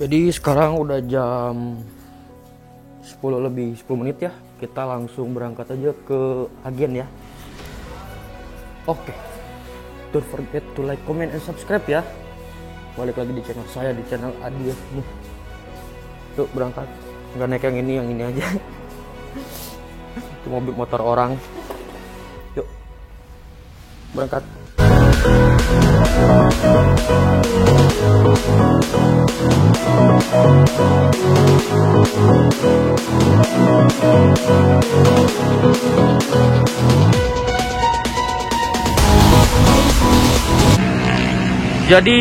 Jadi sekarang udah jam 10 lebih 10 menit ya. Kita langsung berangkat aja ke agen ya. Oke. Don't forget to like, comment, and subscribe ya. Balik lagi di channel saya, di channel Adi ya. Yuk berangkat. Nggak naik yang ini aja. Itu mobil motor orang. Yuk berangkat. Jadi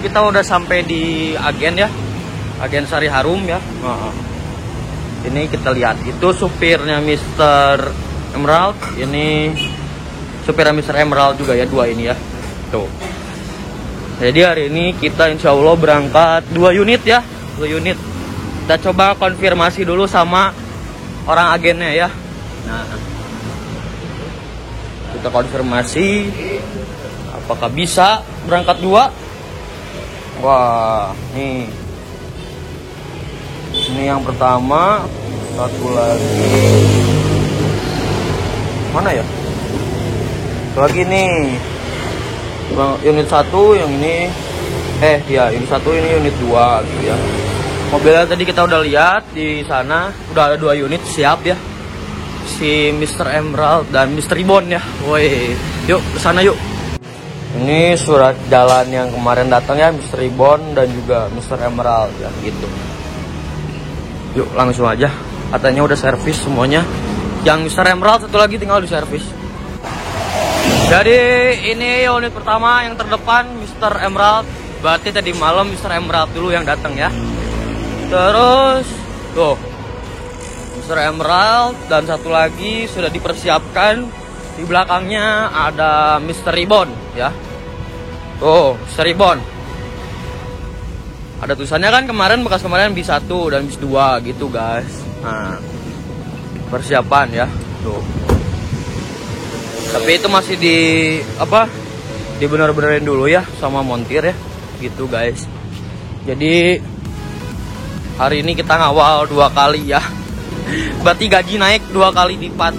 kita udah sampai di agen ya, agen Sari Harum ya. Ini kita lihat itu supirnya Mr. Emerald, ini supirnya Mr. Emerald juga ya, dua ini ya. Tuh. Jadi hari ini kita insya Allah berangkat 2 unit ya, 2 unit. Kita coba konfirmasi dulu sama orang agennya ya. Nah, kita konfirmasi apakah bisa berangkat 2. Wah, nih. Ini yang pertama, satu lagi. Mana ya? Satu lagi nih. Unit 1 yang ini. Ya, unit 1 ini unit 2 gitu ya. Mobilnya tadi kita udah lihat di sana, udah ada 2 unit siap ya. Si Mr. Emerald dan Mr. Ribbon ya. Woi, yuk ke sana yuk. Ini surat jalan yang kemarin datang ya, Mr. Ribbon dan juga Mr. Emerald ya gitu. Yuk langsung aja. Katanya udah servis semuanya. Yang Mr. Emerald satu lagi tinggal di servis. Jadi ini unit pertama yang terdepan Mr. Emerald. Berarti tadi malam Mr. Emerald dulu yang datang ya. Terus tuh Mr. Emerald dan satu lagi sudah dipersiapkan. Di belakangnya ada Mr. Ribbon ya. Oh, Mr. Ribbon. Ada tulisannya kan kemarin, bekas kemarin bis 1 dan bis 2 gitu guys. Nah, persiapan ya. Tuh. Tapi itu masih dibener-benerin dulu ya sama montir ya. Gitu guys. Jadi hari ini kita ngawal 2 kali ya. Berarti gaji naik 2 kali lipat.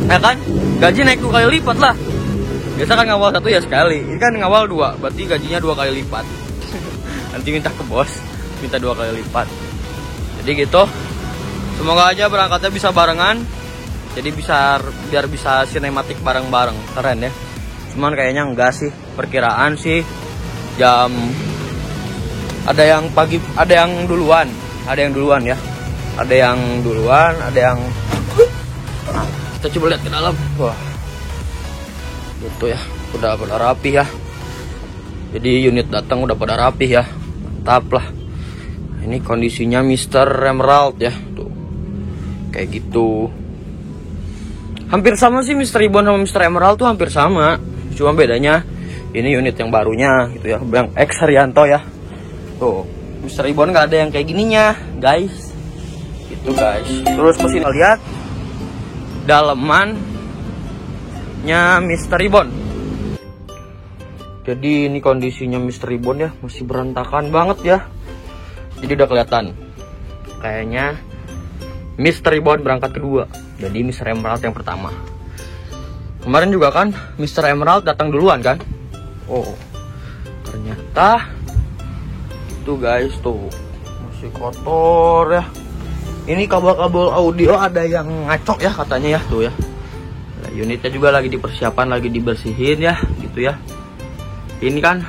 Ya kan? Gaji naik 2 kali lipat lah. Biasa kan ngawal 1 ya sekali. Ini kan ngawal 2, berarti gajinya 2 kali lipat. Nanti minta ke bos, minta 2 kali lipat. Jadi gitu. Semoga aja berangkatnya bisa barengan. Jadi biar bisa sinematik bareng-bareng. Keren ya. Cuman kayaknya enggak sih. Perkiraan sih jam ada yang pagi, ada yang duluan ya. Ada yang duluan, ada yang kita coba lihat ke dalam. Wah. Gitu ya. Udah pada rapi ya. Jadi unit datang udah pada rapi ya. Mantap lah. Ini kondisinya Mr. Emerald ya. Tuh. Kayak gitu. Hampir sama sih Mr. Ribbon sama Mr. Emerald tuh hampir sama. Cuma bedanya ini unit yang barunya gitu ya. Yang X Haryanto ya. Tuh. Mr. Ribbon nggak ada yang kayak gininya, guys. Gitu guys. Terus mesin lihat dalemannya Mr. Ribbon. Jadi ini kondisinya Mr. Ribbon ya, masih berantakan banget ya. Jadi udah kelihatan kayaknya Mr. Ribbon berangkat kedua. Jadi Mr. Emerald yang pertama. Kemarin juga kan Mr. Emerald datang duluan kan. Oh, ternyata itu guys tuh masih kotor ya. Ini kabel-kabel audio ada yang ngacok ya katanya ya tuh ya. Nah, unitnya juga lagi dipersiapan, lagi dibersihin ya gitu ya. Ini kan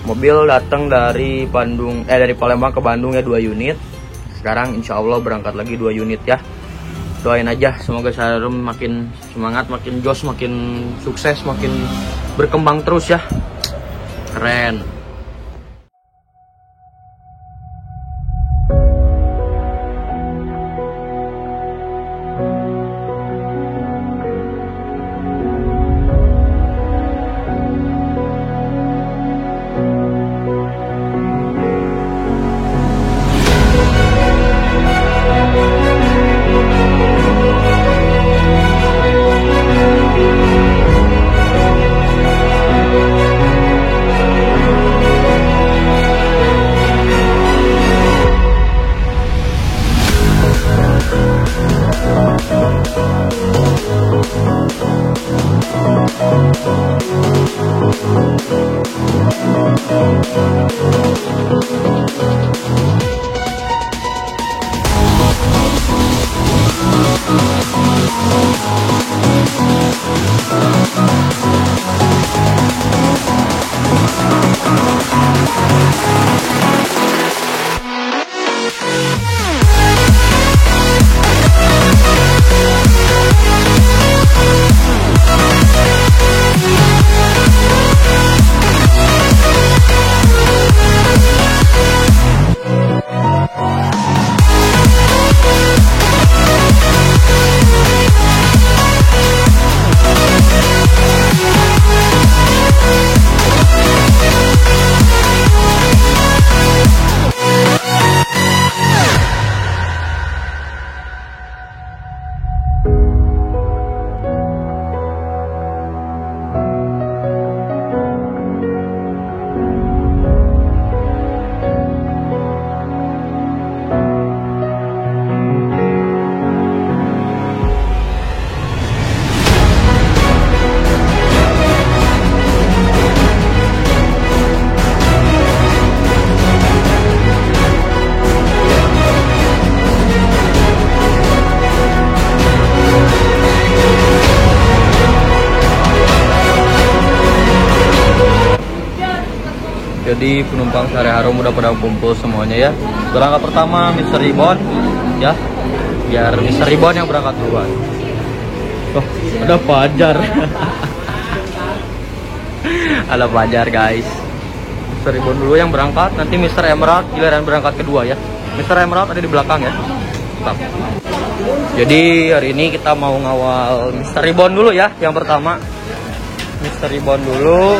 mobil datang dari dari Palembang ke Bandung ya 2 unit. Sekarang insya Allah berangkat lagi 2 unit ya. Doain aja semoga Sari Harum makin semangat, makin jos, makin sukses, makin berkembang terus ya. Keren. Jadi penumpang Sari Harum udah pada kumpul semuanya ya. Berangkat pertama Mr. Ribbon ya. Biar Mr. Ribbon yang berangkat duluan. Oh, ada Fajar. Ada Fajar guys. Mr. Ribbon dulu yang berangkat, nanti Mr. Emerald giliran berangkat kedua ya. Mr. Emerald ada di belakang ya. Tetap. Jadi hari ini kita mau ngawal Mr. Ribbon dulu ya, yang pertama. Mr. Ribbon dulu,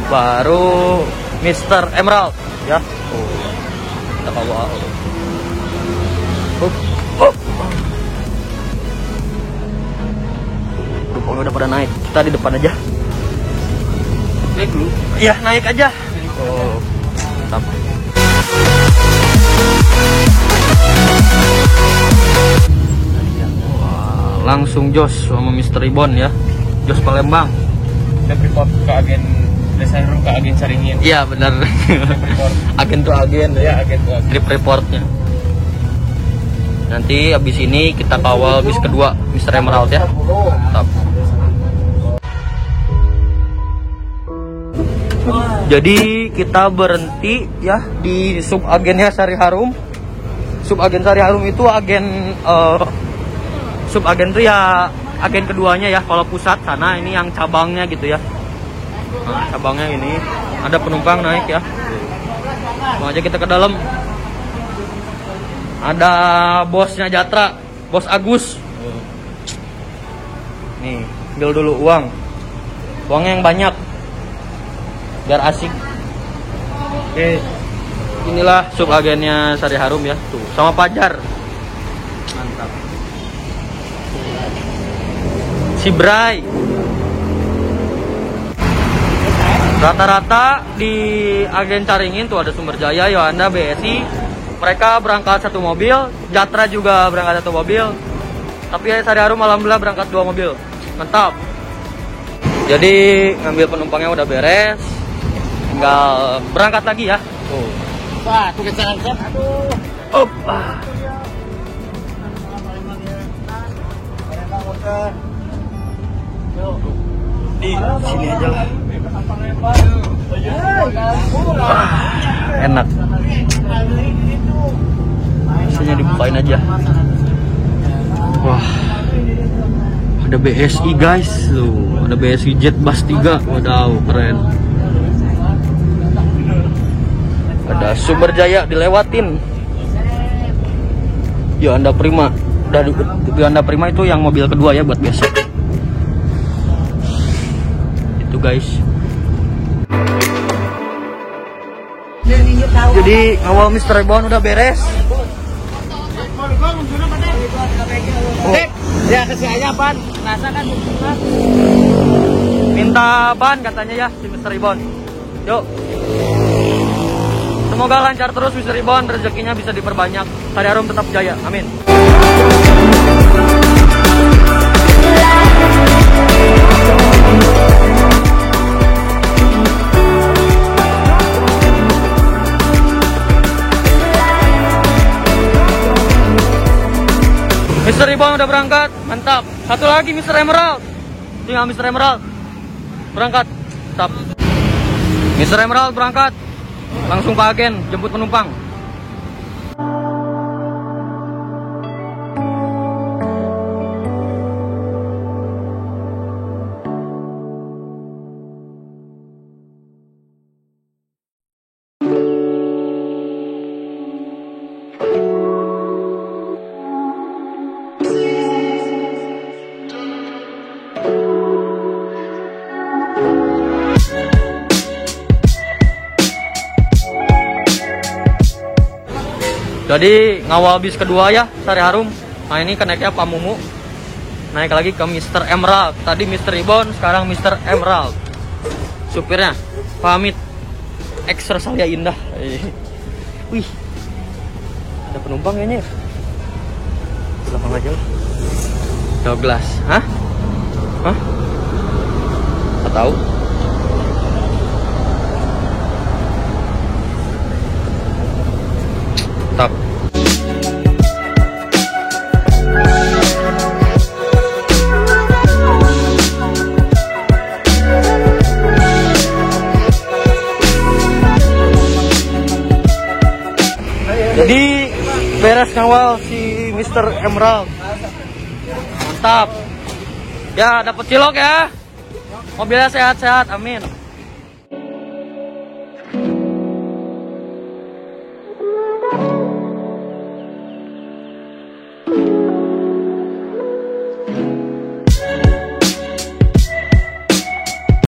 baru Mr. Emerald ya. Kita kawal. Penumpangnya udah pada naik. Kita di depan aja. Naik dulu. Iya, naik aja. Oh, mantap. Wah, langsung Jos sama Mr. Ribbon ya. Jos Palembang. Dan report ke agen Desa Harum ke agen Caringin. Iya benar. Agen tuh agen Ya, agen tuh agen. trip reportnya. Nanti abis ini kita kawal bis kedua Mr. Emerald ya. Mantap. Jadi kita berhenti ya di sub agennya Sari Harum. Sub agen Sari Harum itu agen sub agen tuh ya agen keduanya ya. Kalau pusat sana ini yang cabangnya gitu ya. Nah, cabangnya ini ada penumpang naik ya. Mau aja kita ke dalam. Ada bosnya Jatra, bos Agus. Nih, ambil dulu uang. Uangnya yang banyak. Biar asik. Oke. Inilah sub agennya Sari Harum ya. Tuh, sama Fajar. Mantap. Si Bray. Rata-rata di agen Caringin tuh ada Sumber Jaya, Yohanda, BSI. Mereka berangkat satu mobil, Jatra juga berangkat satu mobil. Tapi Sari Harum alhamdulillah berangkat 2 mobil. Mantap. Jadi ngambil penumpangnya udah beres. Tinggal berangkat lagi ya. Oh. Wah, tuh kejalan set. Aduh. Up. Di sini aja lah. Enak. Biasanya dibukain aja. Wah. Ada BSI guys, loh. Ada BSI Jet Bus 3. Wadaw, keren. Ada Sumber Jaya dilewatin. Yohanda Prima. Dari Yohanda Prima itu yang mobil kedua ya buat besok. Itu guys. Jadi awal Mr. Ribbon udah beres. Oh. Ya kasih aja ban. Rasa kan Minta ban katanya ya si Mr. Ribbon. Yuk. Semoga lancar terus Mr. Ribbon, rezekinya bisa diperbanyak. Sari Harum tetap jaya. Amin. Mr. Ribbon udah berangkat, mantap. Satu lagi Mr. Emerald. Tinggal Mr. Emerald berangkat, mantap. Mr. Emerald berangkat, langsung ke agen jemput penumpang. Jadi ngawal bis kedua ya Sari Harum. Nah ini kenaiknya Pak Mumu. Naik lagi ke Mr. Emerald. Tadi Mr. Ribbon, sekarang Mr. Emerald. Supirnya pamit. Ekstra Salya Indah. Wih, ada penumpang kayaknya. Belakang aja lah. Douglas, hah? Hah? Nggak tahu. Tak. ngawal si Mr. Emerald. Mantap. Ya, dapat cilok ya. Mobilnya sehat-sehat, amin.